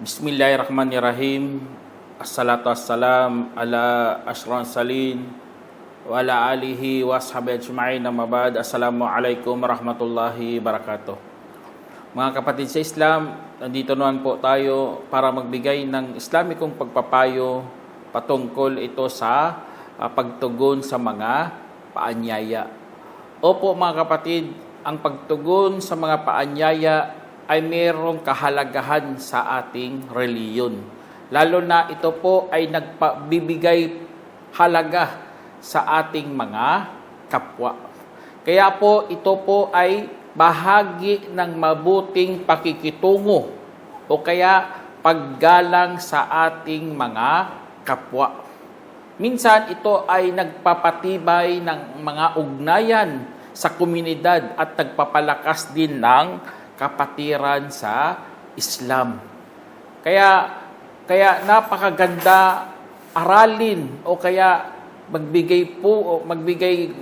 Bismillahirrahmanirrahim. Assalatu wassalam ala asyrafil salin wa ala alihi wa sahbihi ajma'in, amma ba'd. Assalamualaikum warahmatullahi wabarakatuh. Mga kapatid sa Islam, nandito naman po tayo para magbigay ng Islamikong pagpapayo patungkol ito sa pagtugon sa mga paanyaya. Opo mga kapatid, ang pagtugon sa mga paanyaya ay mayroong kahalagahan sa ating reliyon. Lalo na ito po ay nagbibigay halaga sa ating mga kapwa. Kaya po ito po ay bahagi ng mabuting pakikitungo o kaya paggalang sa ating mga kapwa. Minsan ito ay nagpapatibay ng mga ugnayan sa komunidad at nagpapalakas din ng kapatiran sa Islam. Kaya napakaganda aralin o kaya magbigay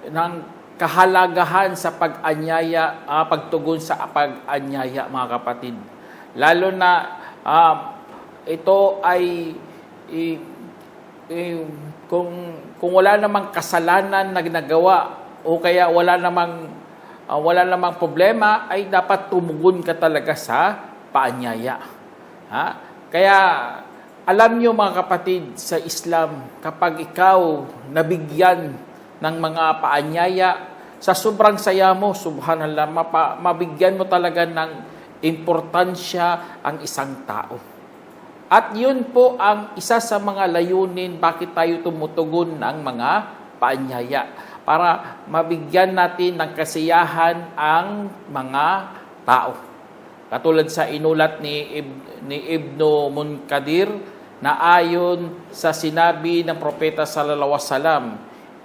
ng kahalagahan sa pag-anyaya, pagtugon sa pag-anyaya mga kapatid. Lalo na ito ay kung wala namang kasalanan na ginagawa o kaya wala namang problema, ay dapat tumugon ka talaga sa paanyaya. Kaya alam nyo mga kapatid sa Islam, kapag ikaw nabigyan ng mga paanyaya, sa sobrang saya mo, subhanallah, mabigyan mo talaga ng importansya ang isang tao. At yun po ang isa sa mga layunin bakit tayo tumutugon ng mga paanyaya, para mabigyan natin ng kasiyahan ang mga tao. Katulad sa inulat ni Ibnu Munkadir na ayon sa sinabi ng Propeta sallallahu alaihi wasallam,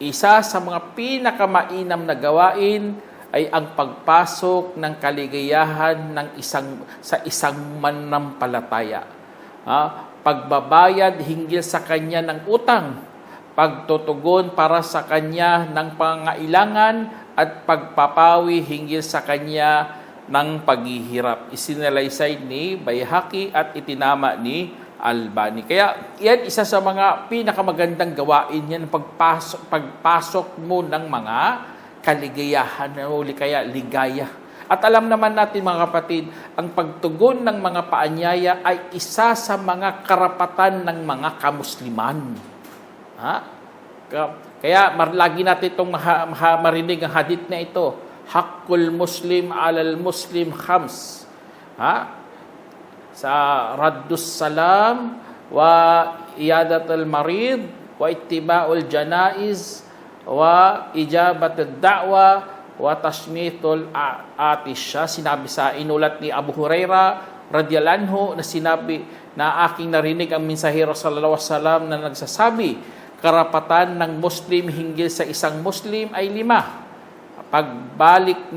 isa sa mga pinakamainam na gawain ay ang pagpasok ng kaligayahan sa isang mananampalataya. Pagbabayad hinggil sa kanya ng utang, pagtutugon para sa kanya ng pangailangan at pagpapawi hinggil sa kanya ng paghihirap. Isinalaysay ni Baihaqi at itinama ni Albani. Kaya yan isa sa mga pinakamagandang gawain yan, pagpasok mo ng mga kaligayahan o kaya ligaya. At alam naman natin mga kapatid, ang pagtugon ng mga paanyaya ay isa sa mga karapatan ng mga kamusliman. Kaya lagi natin itong marinig ang hadith na ito. Haqqul Muslim alal Muslim khams. Sa Raddus Salam wa Iyadatul Marid wa Ittiba'ul Janaiz wa Ijabatud Da'wa wa Tashmitul Atisha. Sinabi sa inulat ni Abu Huraira radhiyallahu anhu na sinabi na aking narinig ang mensahero sallallahu alaihi wasallam na nagsasabi, karapatan ng Muslim hinggil sa isang Muslim ay 5. Pagbati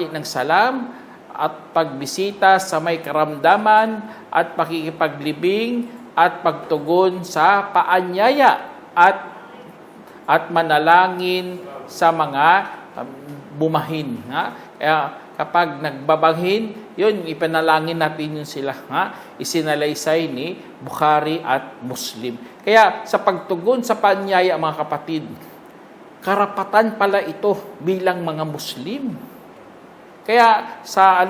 ng salam, at pagbisita sa may karamdaman, at pakikipaglibing, at pagtugon sa paanyaya, at manalangin sa mga bumahin. Kaya kapag nagbabanghin, yun, ipanalangin natin yun sila. Isinalaysay ni Bukhari at Muslim. Kaya sa pagtugon sa paanyaya mga kapatid, karapatan pala ito bilang mga Muslim. Kaya sa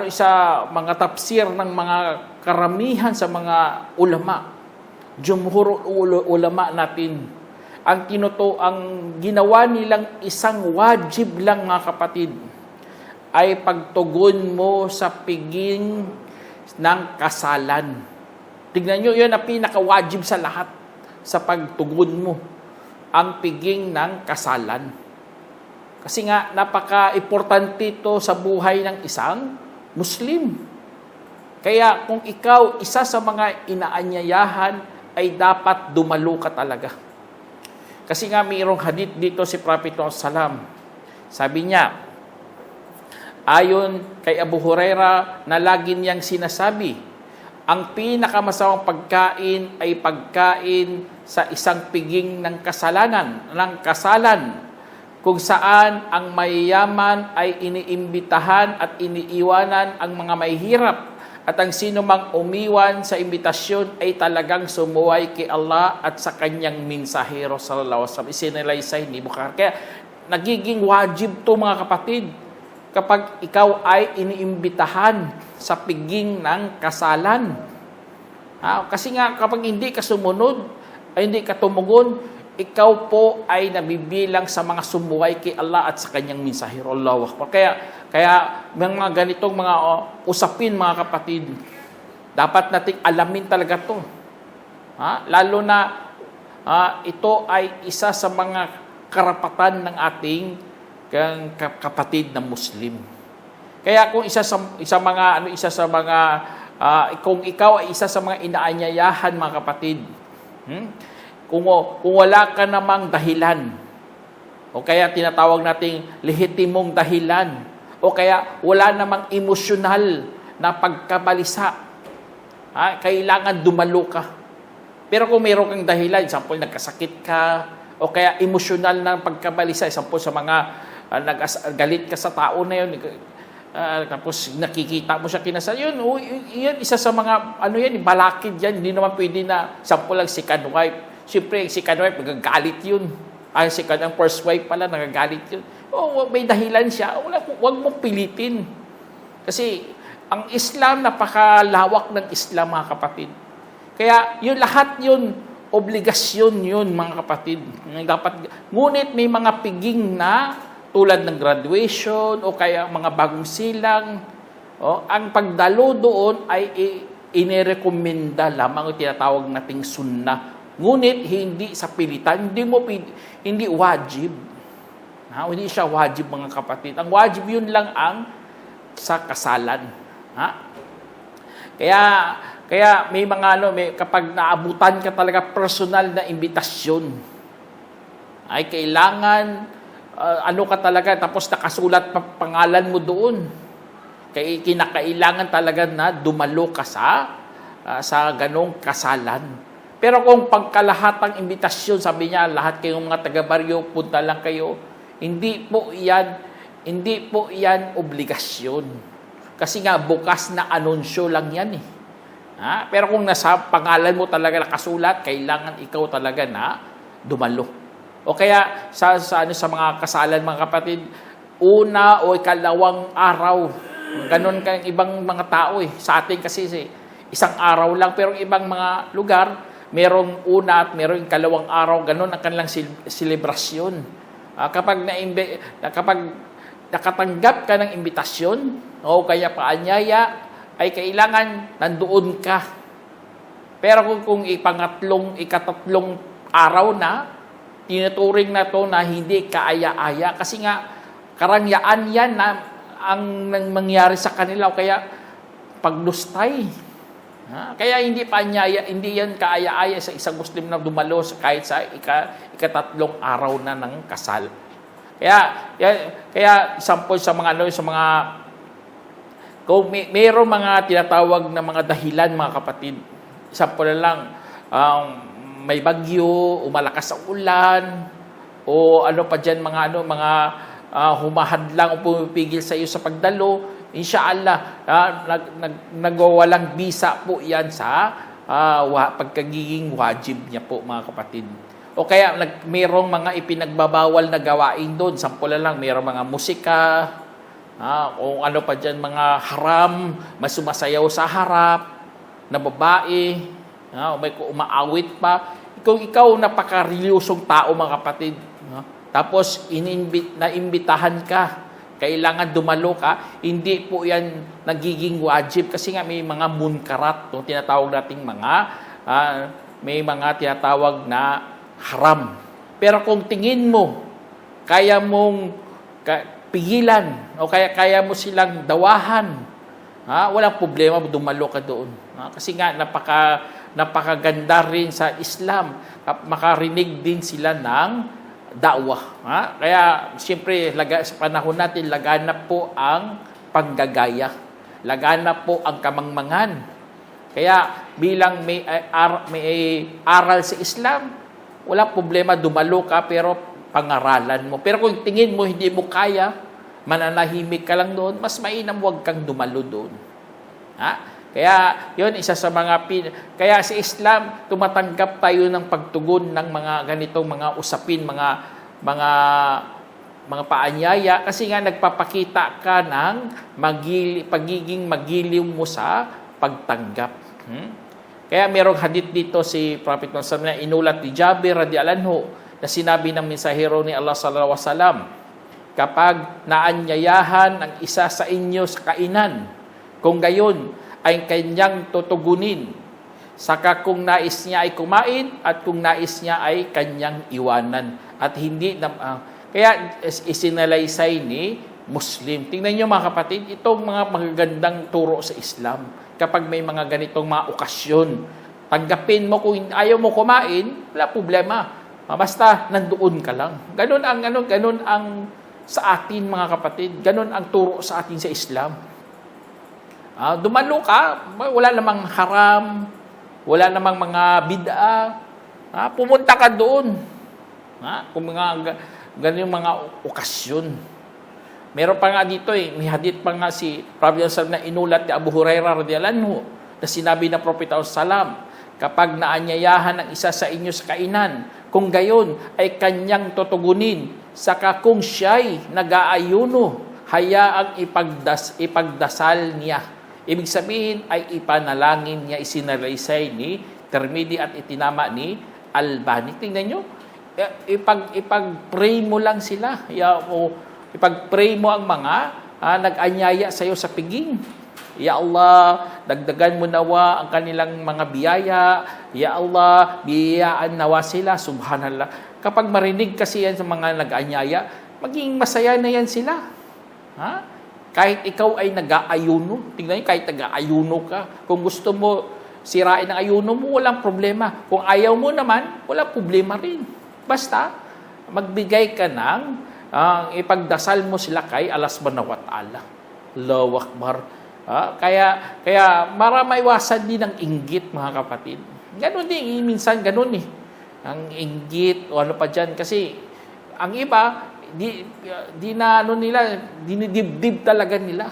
mga tafsir ng mga karamihan sa mga ulama, jumhur ulama natin, ang ginawa nilang isang wajib lang mga kapatid, ay pagtugon mo sa piging ng kasalan. Tignan nyo, yun ang pinakawajib sa lahat sa pagtugon mo, ang piging ng kasalan. Kasi nga, napaka-importante ito sa buhay ng isang Muslim. Kaya kung ikaw, isa sa mga inaanyayahan, ay dapat dumalo ka talaga. Kasi nga mayroong hadith dito si Prophet Salam. Sabi niya, Ayon kay Abu Huraira na lagi niyang sinasabi, ang pinakamasamang pagkain ay pagkain sa isang piging ng kasalan, kung saan ang mayayaman ay iniimbitahan at iniiwanan ang mga mahihirap, at ang sinumang umiwan sa imbitasyon ay talagang sumuway kay Allah at sa kanyang mensahero sallallahu alaihi wasallam. Isinalaysay ni Bukhari. Kaya nagiging wajib to mga kapatid kapag ikaw ay iniimbitahan sa piging ng kasalan. Kasi nga kapag hindi ka sumunod, ay hindi ka tumugon, ikaw po ay nabibilang sa mga sumuway kay Allah at sa kanyang mensahero. Allahu Akbar. Kaya mga ganitong mga usapin mga kapatid, dapat nating alamin talaga to. Lalo na ito ay isa sa mga karapatan ng ating kapatid na Muslim. Kaya kung kung ikaw ay isa sa mga inaanyayahan mga kapatid, kung wala ka namang dahilan, o kaya tinatawag nating lehitimong dahilan, o kaya wala namang emosyonal na pagkabalisa, kailangan dumalo ka. Pero kung mayroon kang dahilan, example, nagkasakit ka, o kaya emosyonal na pagkabalisa, example sa mga galit ka sa tao na yun, tapos nakikita mo siya kinasal, yun isa sa mga, balakid yan, hindi naman pwede na, example lang, second wife. Siyempre, second wife, nagagalit yun. Ang first wife pala, nagagalit yun. May dahilan siya, huwag mong pilitin. Kasi, ang Islam, napakalawak ng Islam, mga kapatid. Kaya, lahat yun, obligasyon yun, mga kapatid. Ngunit may mga piging na, tulad ng graduation, o kaya mga bagong silang, ang pagdalo doon ay inirekomenda lamang yung tinatawag nating sunnah. Ngunit hindi sa pilitan, hindi wajib. Hindi siya wajib mga kapatid. Ang wajib yun lang ang sa kasalan. Kaya may mga kapag naabutan ka talaga personal na imbitasyon, ay kailangan ka talaga, tapos nakasulat pangalan mo doon. Kaya kinakailangan talaga na dumalo ka sa ganong kasalan. Pero kung pagkalahatang imbitasyon, sabi niya, lahat kayong mga taga-baryo, punta lang kayo, hindi po yan obligasyon. Kasi nga, bukas na anunsyo lang yan . Pero kung nasa pangalan mo talaga nakasulat, kailangan ikaw talaga na dumalo. O kaya, sa mga kasalan, mga kapatid, una o ikalawang araw, ganon kang ibang mga tao . Sa atin kasi, isang araw lang, pero ibang mga lugar, merong una at merong kalawang araw, ganun ang kanilang selebrasyon. Kapag nakatanggap ka ng imbitasyon o kaya paanyaya, ay kailangan nandoon ka. Pero kung ikatatlong araw na, tinuturing na to na hindi kaaya-aya. Kasi nga, karangyaan yan na ang mangyari sa kanila o kaya paglustay. Kaya hindi yan kaaya-aya sa isang Muslim na dumalo kahit sa ikatatlong araw na ng kasal. Kaya example sa mga kung mayroong mga tinatawag na mga dahilan, mga kapatid. Example lang, may bagyo, o malakas ang ulan, o pa diyan mga humahadlang o pumipigil sa iyo sa pagdalo. Insyaallah, nagwawalang bisa po yan sa pagkagiging wajib niya po, mga kapatid. O kaya mayroong mga ipinagbabawal na gawain doon. Sample lang, mayroong mga musika, o pa dyan, mga haram, may sumasayaw sa harap, na babae, may umaawit pa. Kung ikaw napaka-reliyosong tao, mga kapatid, tapos naimbitahan ka, kailangan dumalo ka, hindi po yan nagiging wajib kasi nga may mga munkarat, tinatawag nating may mga tinatawag na haram. Pero kung tingin mo, kaya mong pigilan o kaya mo silang dawahan, walang problema, dumalo ka doon. Kasi nga napakaganda rin sa Islam, makarinig din sila ng da'wah. Kaya, siyempre, sa panahon natin, laganap po ang panggagaya. Laganap po ang kamangmangan. Kaya bilang may aral sa Islam, wala problema, dumalo ka pero pangaralan mo. Pero kung tingin mo hindi mo kaya, mananahimik ka lang doon, mas mainam huwag kang dumalo doon. Ha? Kaya yun, isa sa mga kaya sa Islam, tumatanggap tayo ng pagtugon ng mga ganitong mga usapin, mga paanyaya, kasi nga nagpapakita ka ng pagiging magiliw mo sa pagtanggap. Kaya merong hadith dito si Prophet Muhammad na inulat ni Jabir radhiyallahu anhu na sinabi ng mensahero ni Allah sallallahu alaihi wasallam, kapag naanyayahan ang isa sa inyo sa kainan, kung gayon ay kanyang tutugunin, saka kung nais niya ay kumain at kung nais niya ay kanyang iwanan. At hindi kaya isinalaysay ni Muslim. Tingnan niyo mga kapatid, itong mga magagandang turo sa Islam. Kapag may mga ganitong mga okasyon, tanggapin mo. Kung ayaw mo kumain, wala problema. Basta nandoon ka lang. Ganun ang sa atin mga kapatid. Ganun ang turo sa atin sa Islam. Dumalo ka, wala namang haram, wala namang mga bid'a. Pumunta ka doon. Kung ganyung mga okasyon. Meron pa nga dito may hadith pa nga si Prophet na inulat ni Abu Hurairah radhiyallahu anhu na sinabi ng Prophet sallam, kapag naanyayahan ng isa sa inyo sa kainan, kung gayon ay kanyang tutugunin, saka kung siya'y nag-aayuno, hayaang ipagdasal niya. Ibig sabihin ay ipanalangin niya, isinalaysay ni Tirmidhi at itinama ni Albani. Tingnan nyo, ipag-pray mo lang sila. Ipag-pray mo ang mga nag-anyaya sa iyo sa piging. Ya Allah, dagdagan mo nawa ang kanilang mga biyaya. Ya Allah, biyayaan nawa sila. Subhanallah. Kapag marinig kasi yan sa mga nag-anyaya, maging masaya na yan sila. Kahit ikaw ay nag-aayuno, tingnan niyo, kahit nag-aayuno ka, kung gusto mo sirain ang ayuno mo, walang problema. Kung ayaw mo naman, walang problema rin. Basta, magbigay ka ng ipagdasal mo sila kay Allah subhanahu wa ta'ala. Allahu Akbar. Kaya maiwasan din ang inggit, mga kapatid. Ganon din, minsan ganon ang inggit o ano pa dyan. Kasi, ang iba, dinidibdib talaga nila.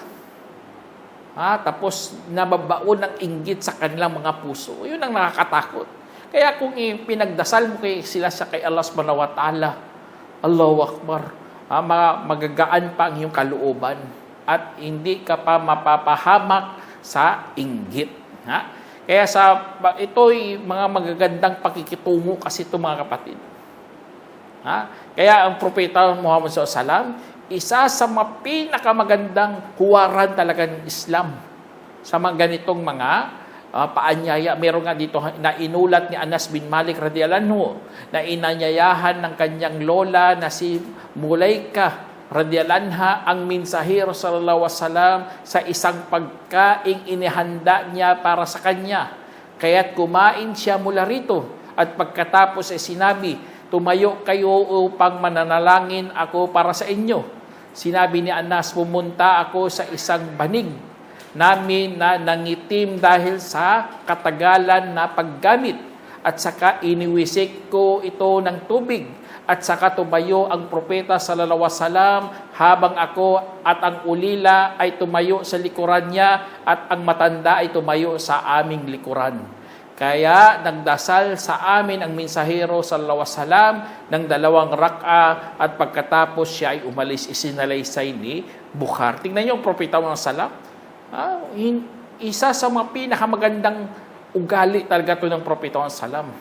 Tapos nababaon ng inggit sa kanilang mga puso. Yun ang nakakatakot. Kaya kung pinagdasal mo sila sa kay Allah subhanahu wa ta'ala, Allahu Akbar, magagaan pa ang iyong kalooban at hindi ka pa mapapahamak sa inggit. Kaya ito'y mga magagandang pakikitungo kasi ito mga kapatid. Kaya ang Propeta Muhammad SAW, isa sa mga pinakamagandang huwaran talaga ng Islam sa mga ganitong mga paanyaya. Meron nga dito na inulat ni Anas bin Malik radhiyallahu anhu na inanyayahan ng kanyang lola na si Mulaika radhiyallahu anha ang mensahero sallallahu alaihi wasallam sa isang pagkaing inihanda niya para sa kanya. Kaya't kumain siya mula rito at pagkatapos ay sinabi, tumayo kayo upang mananalangin ako para sa inyo. Sinabi ni Anas, pumunta ako sa isang banig namin na nangitim dahil sa katagalan na paggamit. At saka iniwisik ko ito ng tubig. At saka tumayo ang propeta sallallahu alaihi wasallam habang ako at ang ulila ay tumayo sa likuran niya at ang matanda ay tumayo sa aming likuran. Kaya nagdasal sa amin ang mensahero sallallahu alaihi wasallam ng 2 rak'a at pagkatapos siya ay umalis, isinalaysay ni Bukhari. Tingnan niyo ang propeta ng salam. Isa sa mga pinakamagandang ugali talaga ito ng propeta ng salam.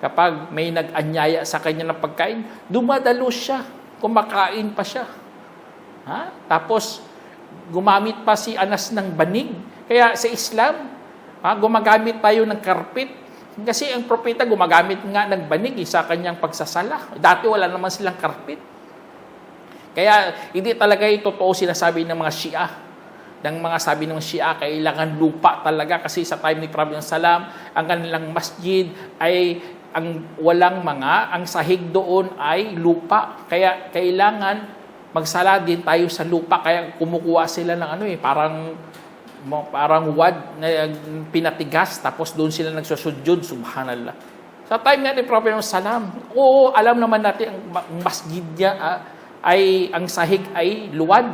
Kapag may nag-anyaya sa kanya ng pagkain, dumadalo siya, kumakain pa siya. Tapos gumamit pa si Anas ng banig. Kaya sa Islam, gumagamit tayo ng karpet. Kasi ang propeta gumagamit nga ng banig sa kanyang pagsasala. Dati wala naman silang karpet. Kaya hindi talaga totoo sinasabi ng mga Shia. Sabi ng Shia, kailangan lupa talaga kasi sa time ni Prophet Salam, ang kanilang masjid ay ang sahig doon ay lupa. Kaya kailangan magsala din tayo sa lupa. Kaya kumukuha sila ng parang wad na pinatigas, tapos doon sila nagsusudyod, subhanallah. Sa time natin, Prophet Muhammad, oo, alam naman natin ang masjid niya ang sahig ay luwad.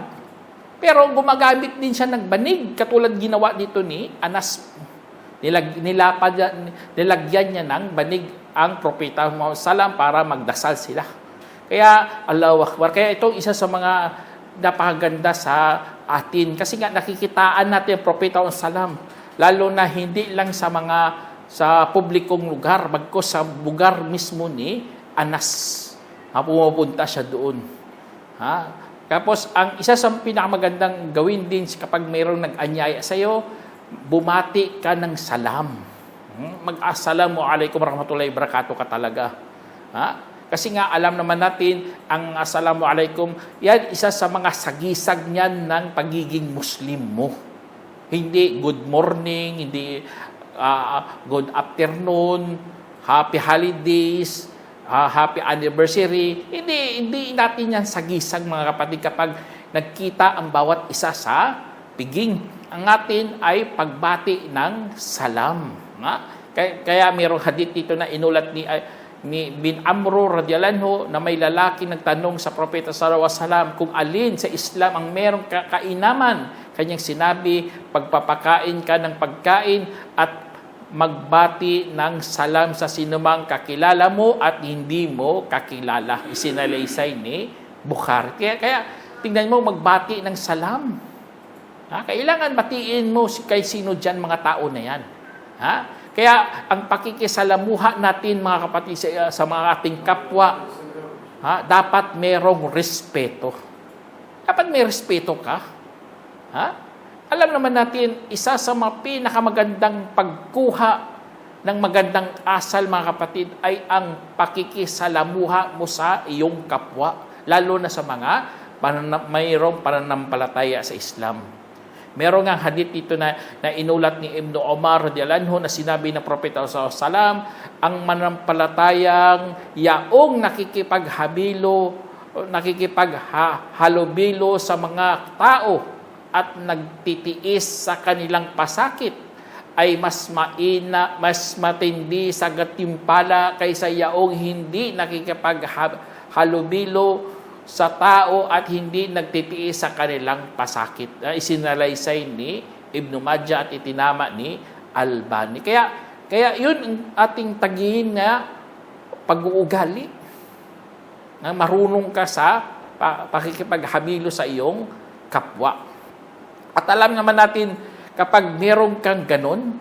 Pero gumagamit din siya ng banig, katulad ginawa dito ni Anas. Nilagyan niya ng banig ang Propeta Muhammad Sallam para magdasal sila. Kaya, Allahu Akbar. Kaya itong isa sa mga napakaganda sa atin. Kasi nga nakikitaan natin ang Propeta Muhammad Sallam. Lalo na hindi lang sa publikong lugar, bagkus sa lugar mismo ni Anas. Pumupunta siya doon. Tapos, ang isa sa pinakamagandang gawin din kapag mayroong nag-anyaya sa iyo, bumati ka ng salam. Mag-assalamu alaikum warahmatullahi wabarakatuh ka talaga. Kasi nga alam naman natin, ang assalamu alaikum, yan isa sa mga sagisag niyan ng pagiging Muslim mo. Hindi good morning, hindi good afternoon, happy holidays, happy anniversary. Hindi natin yan sagisag, mga kapatid, kapag nagkita ang bawat isa sa piging. Ang atin ay pagbati ng salam. Kaya mayroong hadith dito na inulat ni bin Amro radhiyallahu anhu na may lalaki nagtanong sa Propeta sallallahu alaihi wasallam kung alin sa Islam ang merong kainaman. Kanyang sinabi, pagpapakain ka ng pagkain at magbati ng salam sa sinumang kakilala mo at hindi mo kakilala. Isinalaysay ni Bukhari. Kaya tingnan mo, magbati ng salam. Kailangan batiin mo kay sino dyan mga tao na yan. Kaya ang pakikisalamuha natin, mga kapatid, sa mga ating kapwa, dapat merong respeto. Dapat may respeto ka. Alam naman natin, isa sa mga pinakamagandang pagkuha ng magandang asal, mga kapatid, ay ang pakikisalamuha mo sa iyong kapwa. Lalo na sa mga mayroong pananampalataya sa Islam. Meron nga hadith dito na inulat ni Ibn Umar radhiyallahu anhu na sinabi ng Propeta sallallahu alaihi wasallam, ang manampalatayang yaong nakikipaghalubilo sa mga tao at nagtitiis sa kanilang pasakit ay mas matindi sa gatimpala kaysa yaong hindi nakikipaghalubilo sa tao at hindi nagtitiis sa kanilang pasakit. Isinalaysay ni Ibn Majah at itinama ni Albani. Kaya yun ang ating tagihin na pag-uugali. Na marunong ka sa pakikipaghabilo sa iyong kapwa. At alam naman natin, kapag meron kang ganon,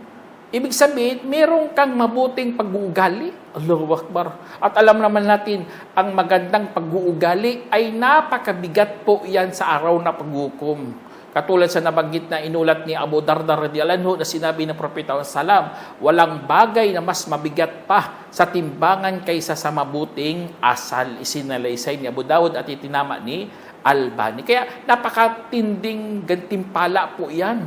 ibig sabihin, meron kang mabuting pag-uugali. Allahu Akbar. At alam naman natin, ang magandang pag-uugali ay napakabigat po yan sa araw na paghukom. Katulad sa nabanggit na inulat ni Abu Darda radhiyallahu anhu na sinabi ng Propeta sallam, walang bagay na mas mabigat pa sa timbangan kaysa sa mabuting asal. Isinalaysay ni Abu Dawud at itinama ni Albani. Kaya napakatinding gantimpala po yan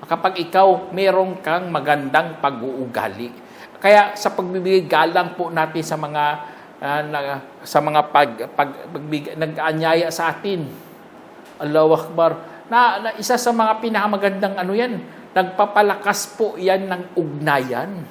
kapag ikaw meron kang magandang pag-uugali. Kaya sa pagbibigay galang po natin sa mga nag-aanyaya sa atin. Allahu Akbar. Na isa sa mga pinakamagandang yan, nagpapalakas po yan ng ugnayan.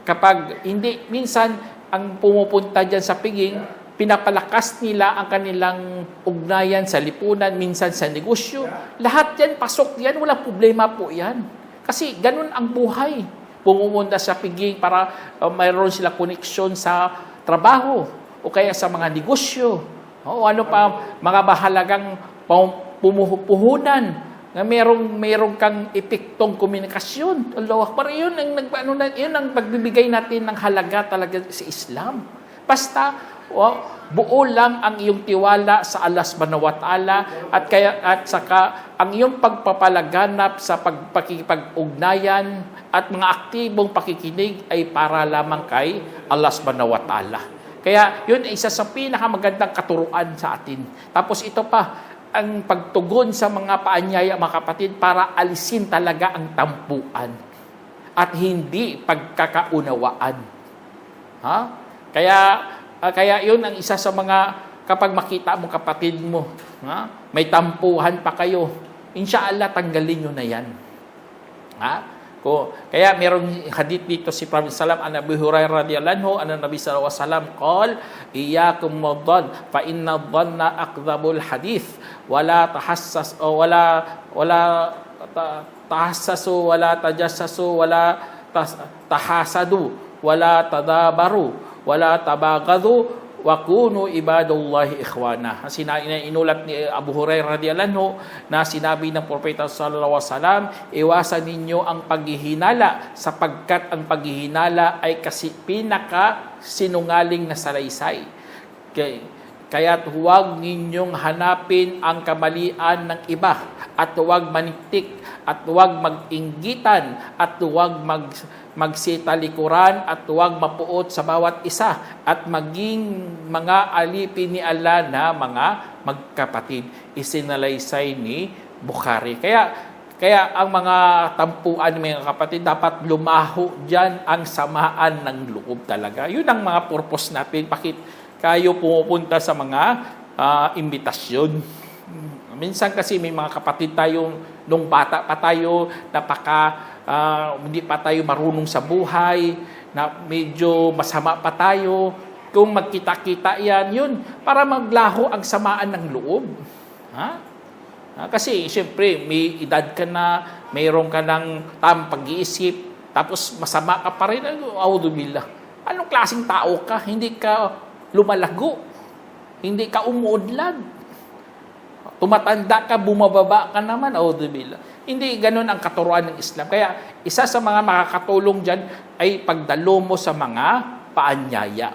Kapag hindi, minsan ang pumupunta dyan sa piging, pinapalakas nila ang kanilang ugnayan sa lipunan, minsan sa negosyo. Lahat yan, pasok yan, walang problema po yan. Kasi ganun ang buhay. Pumunta sa piging para mayroon sila koneksyon sa trabaho o kaya sa mga negosyo. O ano pa, mga bahalagang pumuhupuhunan na merong kang epektong komunikasyon. Allahu Akbar, yun ang pagbibigay natin ng halaga talaga sa Islam. Basta buo lang ang iyong tiwala sa Allah subhanahu wa ta'ala at saka ang iyong pagpapalaganap sa pakikipag-ugnayan at mga aktibong pakikinig ay para lamang kay Allah subhanahu wa ta'ala. Kaya yun ay isa sa pinakamagandang katuruan sa atin. Tapos ito pa, ang pagtugon sa mga paanyaya, mga kapatid, para alisin talaga ang tampuan at hindi pagkakaunawaan. Kaya yun ang isa sa mga kapag makita mo kapatid mo, may tampuhan pa kayo, inshallah tanggalin nyo na yan. Kaya merong hadith dito si Prophet sallam an Abu Hurairah radhiyallahu anhu anna Nabi sallallahu alaihi wasallam qol iyyakum wadh-dhann fa inna dhanna akdzabul hadith wala tahassas wala tahassasu wala tajassasu wala tahasadu wala tadabaru wala tabaghadu wa kunu ibadallahi ikhwana. Inulat ni Abu Hurairah radhiyallahu anhu na sinabi ng propeta sallallahu alaihi wasallam, iwasan ninyo ang paghihinala sapagkat ang paghihinala ay kasi pinaka sinungaling na salaysay. Kaya't huwag ninyong hanapin ang kamalian ng iba at huwag maniktik at huwag mag-inggitan at huwag magsitalikuran at huwag mapuot sa bawat isa at maging mga alipin ni Allah na mga magkapatid. Isinalaysay ni Bukhari. Kaya ang mga tampuan mga kapatid dapat lumaho dyan ang samaan ng loob talaga. Yun ang mga purpose natin. Bakit kayo pumupunta sa mga imbitasyon? Minsan kasi may mga kapatid tayo nung bata pa tayo hindi pa tayo marunong sa buhay, na medyo masama pa tayo. Kung magkita-kita yun para maglaho ang samaan ng loob. Kasi siyempre may edad ka na, mayroon ka ng pag-iisip, tapos masama ka pa rin. Auzubillah. Anong klaseng tao ka? Hindi ka lumalago. Hindi ka umuudlad. Tumatanda ka, bumababa ka naman, auzubillah. Hindi ganun ang katuruan ng Islam. Kaya isa sa mga makakatulong dyan ay pagdalo mo sa mga paanyaya.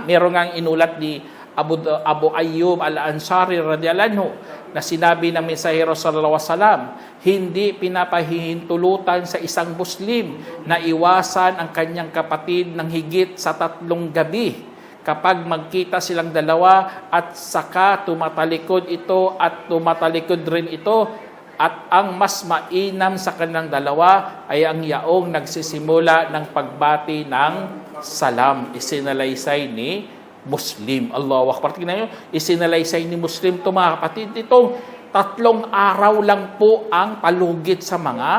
Meron ngang inulat ni Abu Ayyub al-Ansari radhiyallahu anhu na sinabi ng mensahero sallallahu alaihi wasallam, hindi pinapahihintulutan sa isang Muslim na iwasan ang kanyang kapatid ng higit sa 3 gabi. Kapag magkita silang dalawa at saka tumatalikod ito at tumatalikod rin ito, at ang mas mainam sa kanilang dalawa ay ang yaong nagsisimula ng pagbati ng salam. Isinalaysay ni Muslim. Allahu Akbar. Tingnan nyo, isinalaysay ni Muslim ito mga kapatid. Itong 3 araw lang po ang palugit sa mga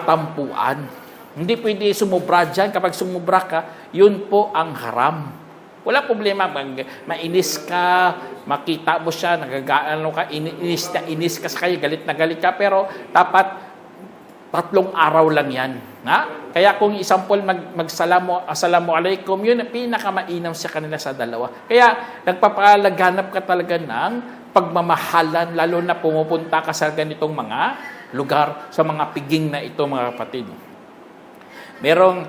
tampuan. Hindi pwede sumubra dyan. Kapag sumubra ka, yun po ang haram. Wala problema, mainis ka, makita mo siya, inis ka sa kanya, galit na galit ka, pero dapat 3 araw lang yan. Kaya kung isampol assalamu alaikum, yun ang pinakamainam sa kanila sa dalawa. Kaya nagpapalaganap ka talaga ng pagmamahalan, lalo na pumupunta ka sa ganitong mga lugar, sa mga piging na ito mga kapatid. Merong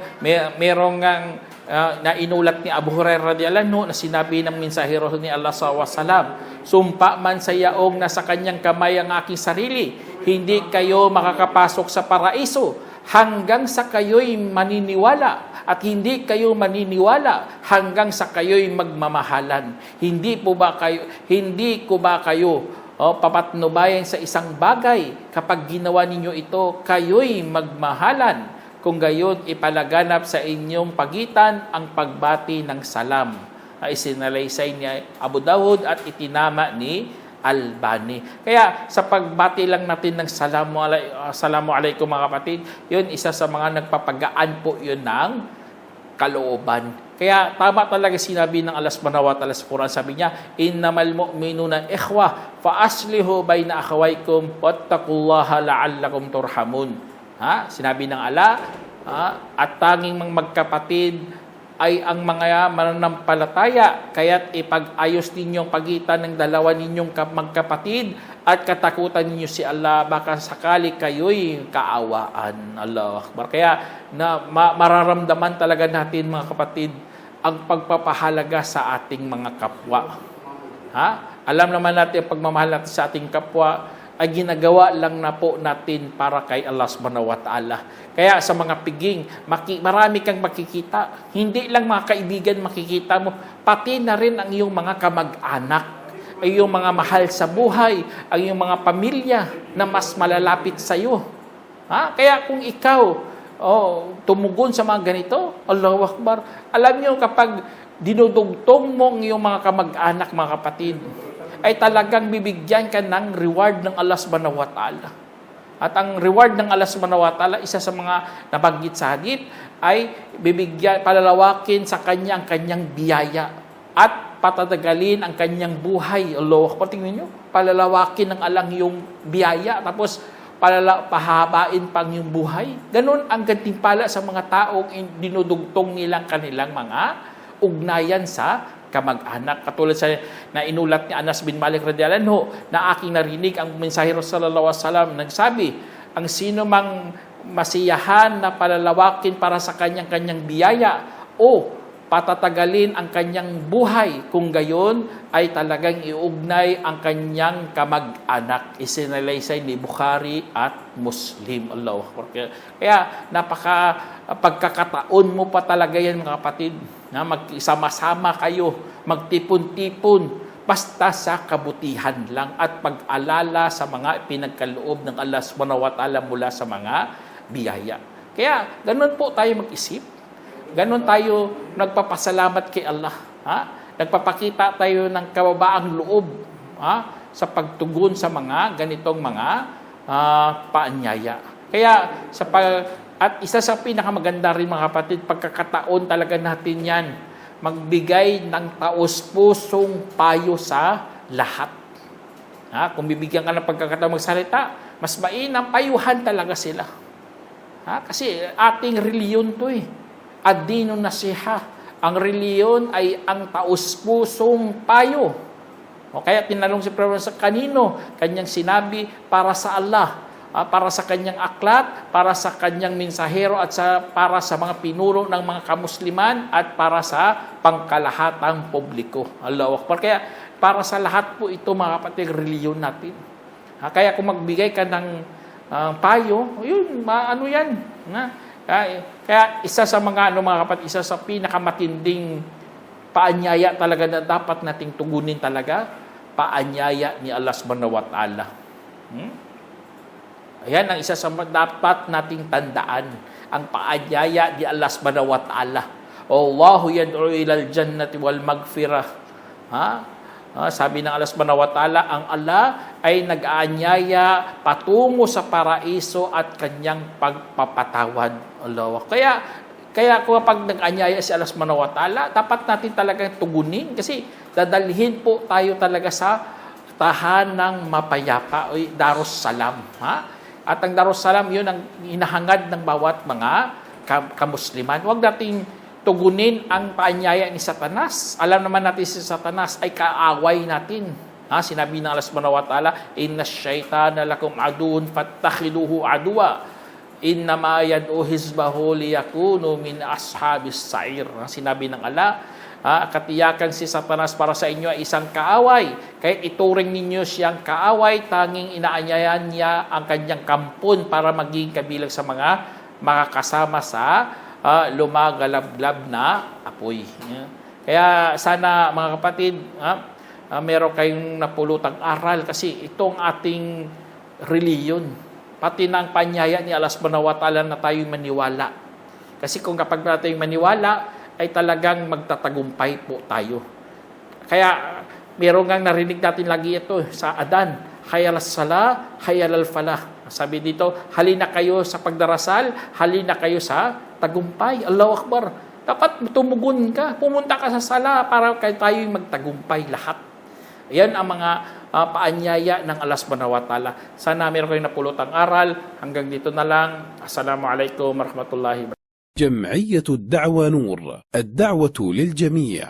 na inulat ni Abu Hurairah radhiyallahu anhu na sinabi ng mensahero ni Allah sallallahu alaihi wasallam, sumpa man sa yaong nasa kanyang kamay ang aking sarili, hindi kayo makakapasok sa paraiso hanggang sa kayo'y maniniwala at hindi kayo maniniwala hanggang sa kayo'y magmamahalan. Hindi ko ba kayo papatnubayan sa isang bagay? Kapag ginawa ninyo ito, kayo'y magmahalan. Kung gayon, ipalaganap sa inyong pagitan ang pagbati ng salam. Isinalaysay ni Abu Dawud at itinama ni Albani. Kaya sa pagbati lang natin ng salamu alaikum mga kapatid, yun isa sa mga nagpapagaan po yun ng kalooban. Kaya tama talaga sinabi ng Allah subhanahu wa ta'ala sa Quran. Sabi niya, innamal mu'minuna ikhwah fa aslihu bayna akhawaykum wattaqullaha la'allakum turhamun. Sinabi ng Allah, at tanging mga magkapatid ay ang mga mananampalataya, kaya't ipag-ayos ninyong pagitan ng dalawa ninyong magkapatid at katakutan ninyo si Allah, baka sakali kayo'y kaawaan. Allahu Akbar. Kaya mararamdaman talaga natin mga kapatid ang pagpapahalaga sa ating mga kapwa. Alam naman natin ang pagmamahal natin sa ating kapwa ay ginagawa lang na po natin para kay Allah subhanahu wa ta'ala. Kaya sa mga piging, marami kang makikita. Hindi lang mga kaibigan makikita mo, pati na rin ang iyong mga kamag-anak, ang iyong mga mahal sa buhay, ang iyong mga pamilya na mas malalapit sa iyo. Kaya kung ikaw tumugon sa mga ganito, Allahu Akbar, alam niyo kapag dinudugtong mo ang iyong mga kamag-anak, mga kapatid, ay talagang bibigyan ka ng reward ng Allah subhanahu wa ta'ala. At ang reward ng Allah subhanahu wa ta'ala, isa sa mga nabanggit sa hadith, ay bibigyan, palalawakin sa kanya ang kanyang biyaya at patatagalin ang kanyang buhay. Allah, tingnan nyo, palalawakin ng Allah yung biyaya, tapos pahabain pang yung buhay. Ganun ang gantimpala sa mga taong dinudugtong nilang kanilang mga ugnayan sa kamag-anak. Katulad sa na inulat ni Anas bin Malik radhiyallahu anhu, na aking narinig ang mensahero sallallahu alaihi wasallam nagsabi, ang sino mang masiyahan na palalawakin para sa kanyang biyaya o patatagalin ang kanyang buhay, kung gayon ay talagang iugnay ang kanyang kamag-anak. Isinalaysay ni Bukhari at Muslim. Allah. Kaya pagkakataon mo pa talaga yan, mga kapatid, na magsama-sama kayo, magtipon-tipon, basta sa kabutihan lang at pag-alala sa mga pinagkaloob ng Allah subhanahu wa ta'ala mula sa mga biyaya. Kaya ganun po tayo mag-isip. Ganon tayo nagpapasalamat kay Allah. Nagpapakita tayo ng kababaang loob sa pagtugon sa mga ganitong mga paanyaya. Kaya at isa sa pinakamaganda rin, mga kapatid, pagkakataon talaga natin yan, magbigay ng taos-pusong payo sa lahat. Kung bibigyan ka ng pagkakataon magsalita, mas mainam payuhan talaga sila. Kasi ating reliyon to ad-dinu nasiha. Ang reliyon ay ang taos-pusong payo. O kaya tinanong si Prophet sa kanino, kanyang sinabi para sa Allah, para sa kanyang aklat, para sa kanyang mensahero at para sa mga pinuro ng mga kamusliman at para sa pangkalahatang publiko. Allahu Akbar. Kaya para sa lahat po ito, mga kapatid, reliyon natin. Kaya kung magbigay ka ng payo, yun, ano yan? Kaya isa sa mga mga kapatid, isa sa pinakamatinding paanyaya talaga na dapat nating tugunin talaga, paanyaya ni Allah subhanahu wa ta'ala. Ayan ang isa sa dapat nating tandaan, ang paanyaya ni Allah subhanahu wa ta'ala. Allahu yad'u ilal jannati wal magfirah. Sabi ng Allah subhanahu wa ta'ala, ang Allah ay nag-aanyaya patungo sa paraiso at kanyang pagpapatawad. Allah. Kaya kung pag nag-aanyaya si Allah subhanahu wa ta'ala, dapat natin talagang tugunin kasi dadalhin po tayo talaga sa tahanang mapayapa o Darussalam. At ang Darussalam, yun ang hinahangad ng bawat mga kamusliman. Huwag nating tugunin ang paanyaya ni Satanas. Alam naman natin si Satanas ay kaaway natin. Sinabi ng Allah subhanahu wa ta'ala, inna syaitana lakum aduun fattakhiduhu aduwa. Innama yad'u hizbahu liyakunu min ashabis sa'ir. Sinabi ng Allah, katiyakan si Satanas para sa inyo ay isang kaaway. Kaya ituring ninyo siyang kaaway, tanging inaanyayan niya ang kanyang kampon para maging kabilang sa mga makakasama sa lumagalablab na apoy. Kaya sana, mga kapatid, meron kayong napulutang aral kasi itong ating reliyon, pati ng panyaya ni Allah subhanahu wa ta'ala na tayo'y maniwala. Kasi kung kapag tayong maniwala, ay talagang magtatagumpay po tayo. Kaya meron ngang narinig natin lagi ito sa Adan, hayal as-sala, hayal al-falah. Sabi dito, halina kayo sa pagdarasal, halina kayo sa tagumpay. Allahu Akbar. Dapat tumugon ka, pumunta ka sa sala para tayo'y magtagumpay lahat. Yan ang mga paanyaya ng Allah subhanahu wa ta'ala. Sana meron kayong napulutang aral. Hanggang dito na lang. Assalamualaikum warahmatullahi wabarakatuh. جمعية الدعوة نور، الدعوة للجميع.